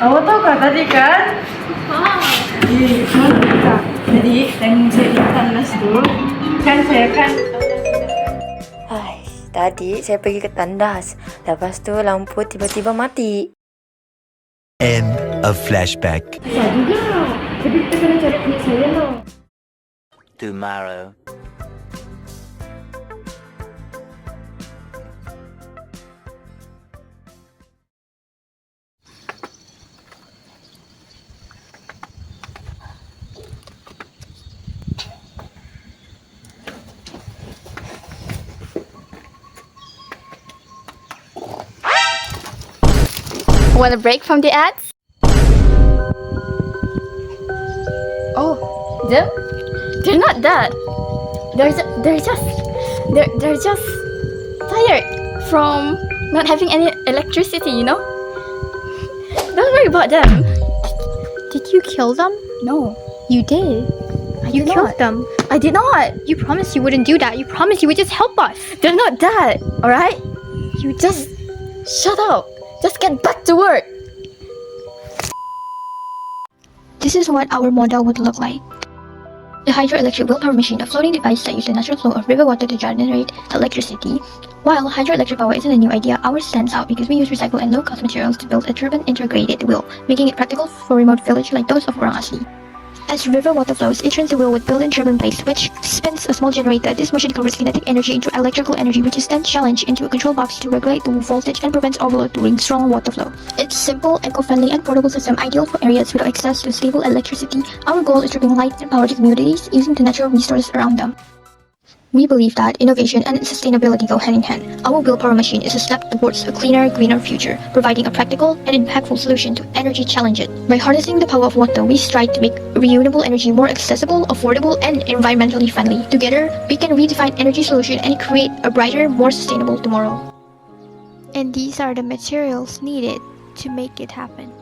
Kamu tahu kan tadi kan? Jadi yang saya ikan nas tuh kan saya kan. Hai, tadi saya pergi ke tandas. Lepas tu lampu tiba-tiba mati. End of flashback. Saya juga. Jadi kita kena cari punya saya loh. Tomorrow. Want a break from the ads? Oh, them? They're not that. They're just tired from not having any electricity, you know? Don't worry about them. Did you kill them? No, You did. You did killed not. them. I did not. You promised you wouldn't do that. You promised you would just help us. They're not that, alright? You Just shut up. Just get back to work. This is what our model would look like. The hydroelectric wheel power machine, a floating device that uses the natural flow of river water to generate electricity. While hydroelectric power isn't a new idea, ours stands out because we use recycled and low-cost materials to build a turbine integrated wheel, making it practical for remote villages like those of Orang Asli. As river water flows, it turns the wheel with built-in turbine blades, which spins a small generator. This motion converts kinetic energy into electrical energy, which is then challenged into a control box to regulate the voltage and prevents overload during strong water flow. It's simple, eco-friendly, and portable system ideal for areas without access to stable electricity. Our goal is to bring light and power to communities using the natural resources around them. We believe that innovation and sustainability go hand in hand. Our wheel power machine is a step towards a cleaner, greener future, providing a practical and impactful solution to energy challenges. By harnessing the power of water, we strive to make renewable energy more accessible, affordable, and environmentally friendly. Together, we can redefine energy solution and create a brighter, more sustainable tomorrow. And these are the materials needed to make it happen.